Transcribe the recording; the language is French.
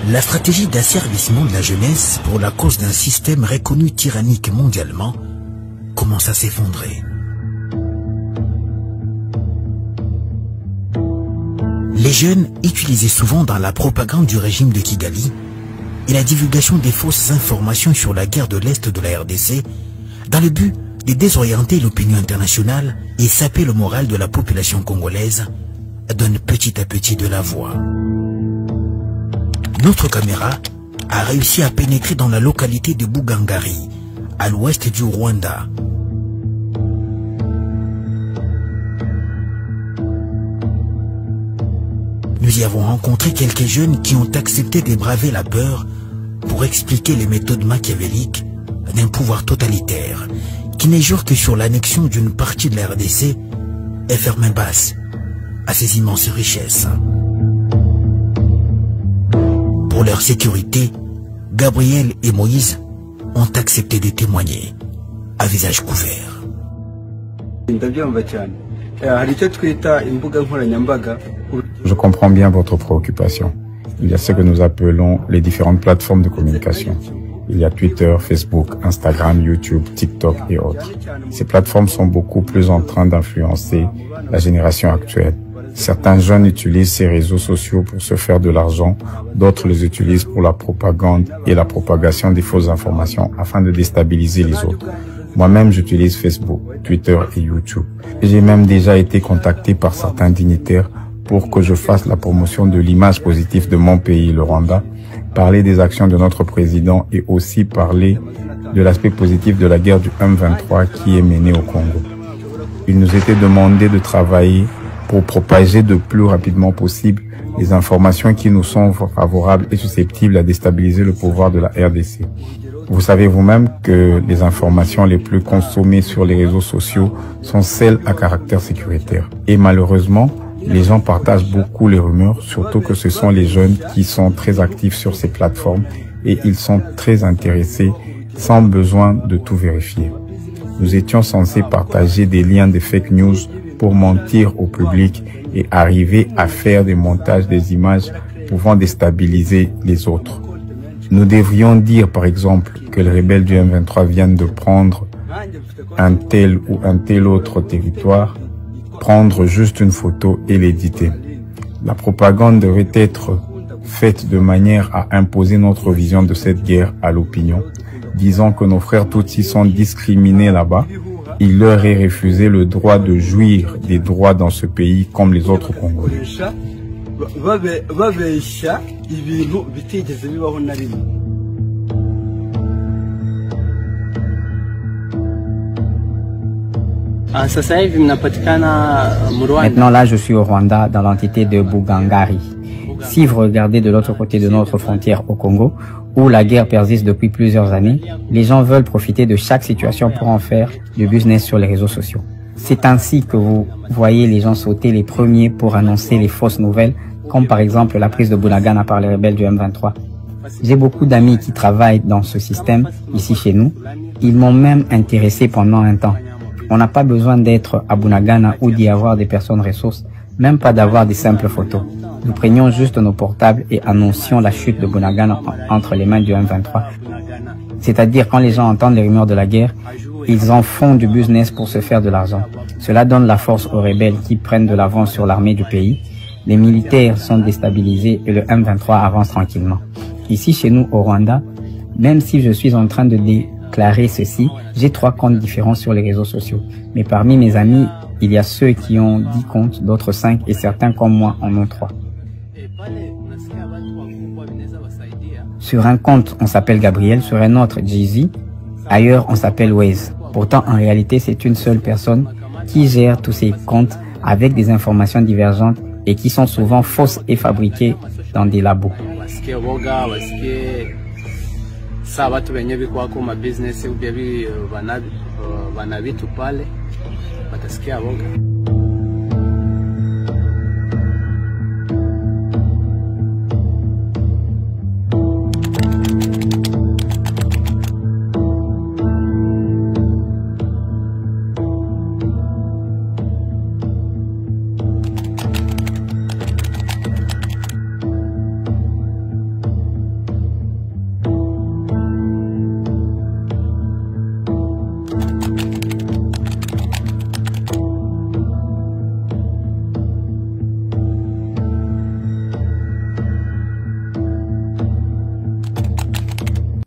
La stratégie d'asservissement de la jeunesse pour la cause d'un système reconnu tyrannique mondialement commence à s'effondrer. Les jeunes, utilisés souvent dans la propagande du régime de Kigali et la divulgation des fausses informations sur la guerre de l'Est de la RDC, dans le but de désorienter l'opinion internationale et saper le moral de la population congolaise, donnent petit à petit de la voix. Notre caméra a réussi à pénétrer dans la localité de Bugangari, à l'ouest du Rwanda. Nous y avons rencontré quelques jeunes qui ont accepté de braver la peur pour expliquer les méthodes machiavéliques d'un pouvoir totalitaire qui n'est jour que sur l'annexion d'une partie de la RDC et ferme main basse à ses immenses richesses. Pour leur sécurité, Gabriel et Moïse ont accepté de témoigner à visage couvert. Je comprends bien votre préoccupation. Il y a ce que nous appelons les différentes plateformes de communication. Il y a Twitter, Facebook, Instagram, YouTube, TikTok et autres. Ces plateformes sont beaucoup plus en train d'influencer la génération actuelle. Certains jeunes utilisent ces réseaux sociaux pour se faire de l'argent, d'autres les utilisent pour la propagande et la propagation des fausses informations afin de déstabiliser les autres. Moi-même, j'utilise Facebook, Twitter et YouTube. J'ai même déjà été contacté par certains dignitaires pour que je fasse la promotion de l'image positive de mon pays, le Rwanda, parler des actions de notre président et aussi parler de l'aspect positif de la guerre du M23 qui est menée au Congo. Il nous était demandé de travailler pour propager le plus rapidement possible les informations qui nous sont favorables et susceptibles à déstabiliser le pouvoir de la RDC. Vous savez vous-même que les informations les plus consommées sur les réseaux sociaux sont celles à caractère sécuritaire. Et malheureusement, les gens partagent beaucoup les rumeurs, surtout que ce sont les jeunes qui sont très actifs sur ces plateformes et ils sont très intéressés sans besoin de tout vérifier. Nous étions censés partager des liens de fake news pour mentir au public et arriver à faire des montages des images pouvant déstabiliser les autres. Nous devrions dire par exemple que les rebelles du M23 viennent de prendre un tel ou un tel autre territoire, prendre juste une photo et l'éditer. La propagande devrait être faite de manière à imposer notre vision de cette guerre à l'opinion, disant que nos frères Tutsis sont discriminés là-bas. Il leur est refusé le droit de jouir des droits dans ce pays comme les autres Congolais. Maintenant là, je suis au Rwanda dans l'entité de Bugangari. Si vous regardez de l'autre côté de notre frontière au Congo, où la guerre persiste depuis plusieurs années, les gens veulent profiter de chaque situation pour en faire du business sur les réseaux sociaux. C'est ainsi que vous voyez les gens sauter les premiers pour annoncer les fausses nouvelles, comme par exemple la prise de Bunagana par les rebelles du M23. J'ai beaucoup d'amis qui travaillent dans ce système, ici chez nous. Ils m'ont même intéressé pendant un temps. On n'a pas besoin d'être à Bunagana ou d'y avoir des personnes ressources, même pas d'avoir des simples photos. Nous prenions juste nos portables et annoncions la chute de Bunagana entre les mains du M23. C'est-à-dire quand les gens entendent les rumeurs de la guerre, ils en font du business pour se faire de l'argent. Cela donne la force aux rebelles qui prennent de l'avance sur l'armée du pays. Les militaires sont déstabilisés et le M23 avance tranquillement. Ici chez nous au Rwanda, même si je suis en train de déclarer ceci, j'ai 3 comptes différents sur les réseaux sociaux. Mais parmi mes amis, il y a ceux qui ont 10 comptes, d'autres 5 et certains comme moi en ont 3. Sur un compte, on s'appelle Gabriel, sur un autre, Jay-Z. Ailleurs, on s'appelle Waze. Pourtant, en réalité, c'est une seule personne qui gère tous ces comptes avec des informations divergentes et qui sont souvent fausses et fabriquées dans des labos. Batasikia boga.